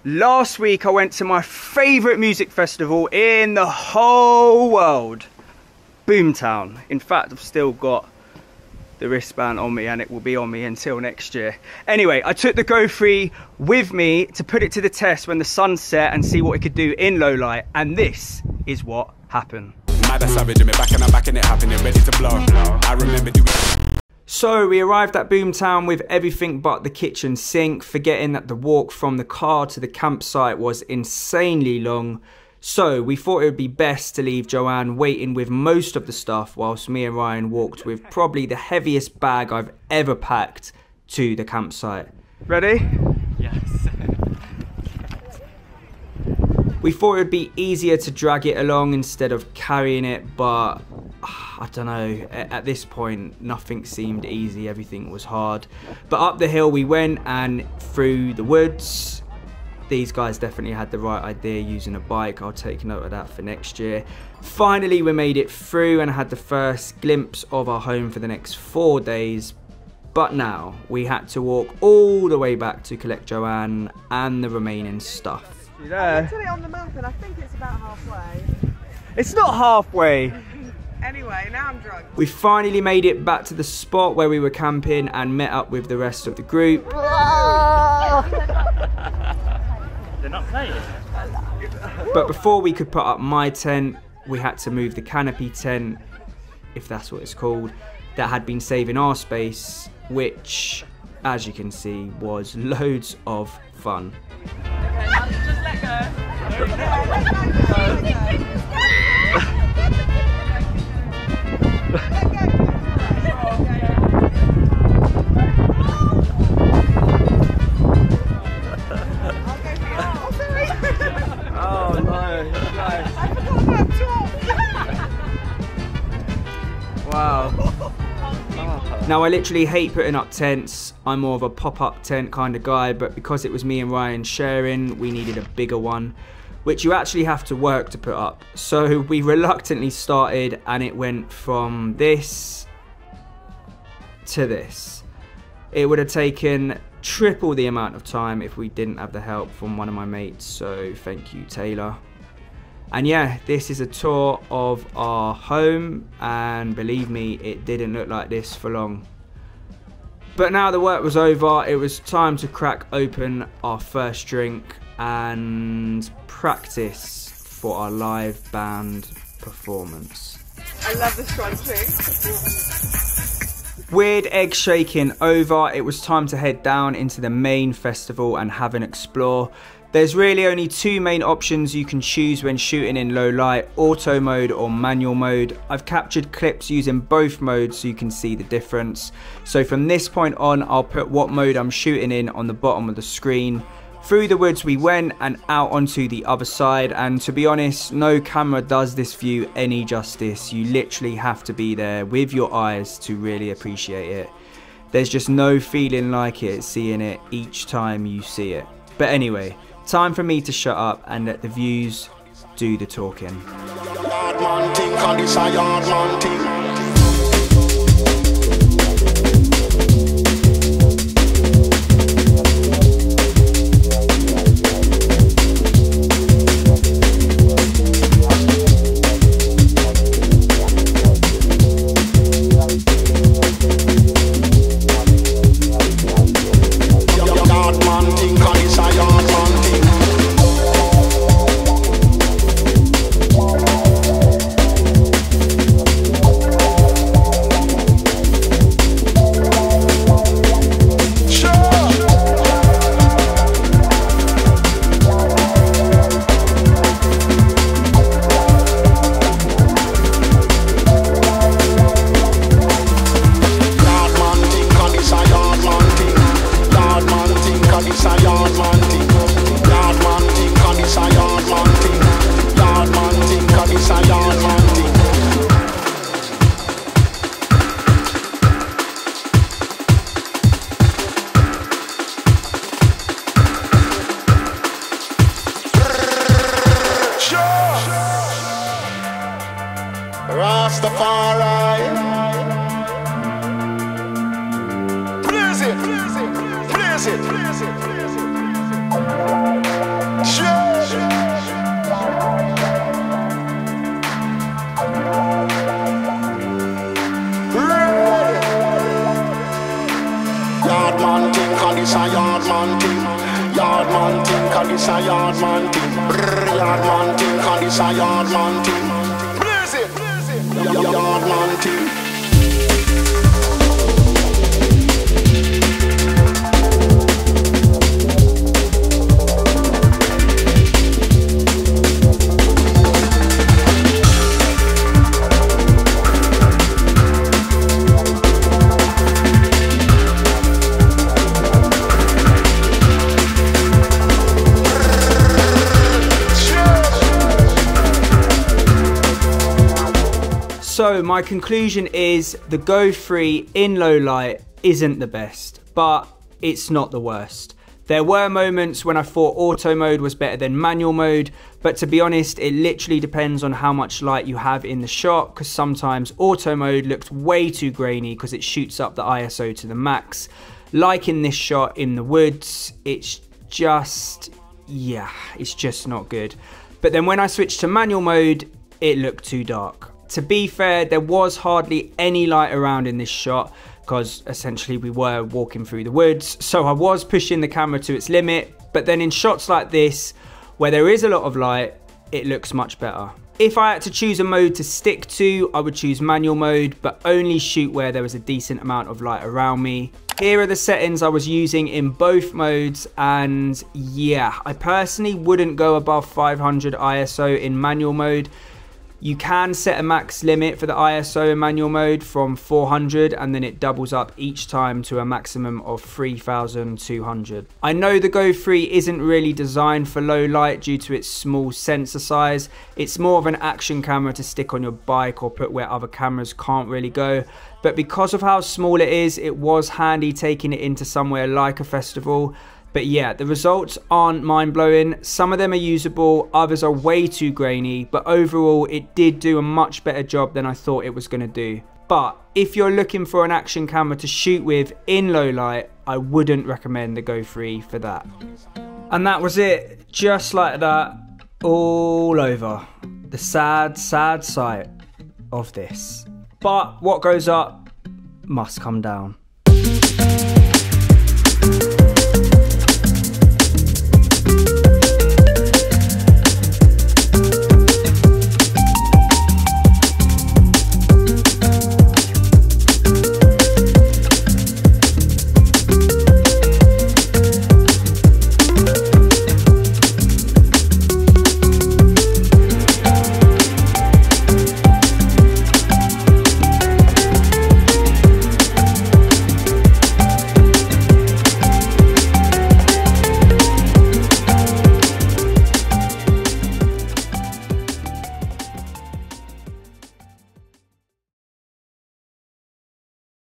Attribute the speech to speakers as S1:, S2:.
S1: Last week I went to my favourite music festival in the whole world, BOOMTOWN. In fact, I've still got the wristband on me and it will be on me until next year. Anyway, I took the Go 3 with me to put it to the test when the sun set and see what it could do in low light, and this is what happened. So we arrived at BOOMTOWN with everything but the kitchen sink, forgetting that the walk from the car to the campsite was insanely long. So we thought it would be best to leave Joanne waiting with most of the stuff whilst me and Ryan walked with probably the heaviest bag I've ever packed to the campsite. Ready?
S2: Yes.
S1: We thought it would be easier to drag it along instead of carrying it, but I don't know, at this point nothing seemed easy, everything was hard. But up the hill we went and through the woods. These guys definitely had the right idea using a bike. I'll take note of that for next year. Finally we made it through and had the first glimpse of our home for the next 4 days. But now we had to walk all the way back to collect Joanne and the remaining stuff.
S3: I looked at it on the map and I think it's about halfway.
S1: It's not halfway.
S3: Anyway, now I'm drunk.
S1: We finally made it back to the spot where we were camping and met up with the rest of the group.
S2: They're not playing.
S1: But before we could put up my tent, we had to move the canopy tent, if that's what it's called, that had been saving our space, which, as you can see, was loads of fun.
S2: Okay, now just let go.
S1: Oh no, wow. Now I literally hate putting up tents. I'm more of a pop-up tent kind of guy, but because it was me and Ryan sharing, we needed a bigger one, which you actually have to work to put up. So we reluctantly started and it went from this to this. It would have taken triple the amount of time if we didn't have the help from one of my mates, so thank you, Taylor. And yeah, this is a tour of our home, and believe me, it didn't look like this for long. But now the work was over, it was time to crack open our first drink and practice for our live band performance.
S3: I love this crunching.
S1: Weird egg shaking over, it was time to head down into the main festival and have an explore. There's really only two main options you can choose when shooting in low light, auto mode or manual mode. I've captured clips using both modes so you can see the difference. So from this point on, I'll put what mode I'm shooting in on the bottom of the screen. Through the woods we went and out onto the other side, and to be honest, no camera does this view any justice. You literally have to be there with your eyes to really appreciate it. There's just no feeling like it seeing it each time you see it. But anyway, time for me to shut up and let the views do the talking.
S4: Rastafari. Blaze it, blaze it, blaze it, blaze it, blaze it. yard man thing, cause this a yard man thing. Brr, yard man thing, cause this a yard man thing. Blaze it, yard man thing.
S1: So my conclusion is the Go 3 in low light isn't the best, but it's not the worst. There were moments when I thought auto mode was better than manual mode, but to be honest, it literally depends on how much light you have in the shot, because sometimes auto mode looks way too grainy because it shoots up the ISO to the max. Like in this shot in the woods, it's just, yeah, it's just not good. But then when I switched to manual mode, it looked too dark. To be fair, there was hardly any light around in this shot because essentially we were walking through the woods, so I was pushing the camera to its limit. But then in shots like this, where there is a lot of light, it looks much better. If I had to choose a mode to stick to, I would choose manual mode, but only shoot where there was a decent amount of light around me. Here are the settings I was using in both modes, and yeah, I personally wouldn't go above 500 ISO in manual mode. You can set a max limit for the ISO in manual mode from 400, and then it doubles up each time to a maximum of 3200. I know the Go 3 isn't really designed for low light due to its small sensor size. It's more of an action camera to stick on your bike or put where other cameras can't really go. But because of how small it is, it was handy taking it into somewhere like a festival. But yeah, the results aren't mind-blowing. Some of them are usable, others are way too grainy, but overall it did do a much better job than I thought it was going to do. But if you're looking for an action camera to shoot with in low light, I wouldn't recommend the Go 3 for that. And that was it, just like that, all over. The sad, sad sight of this. But what goes up must come down.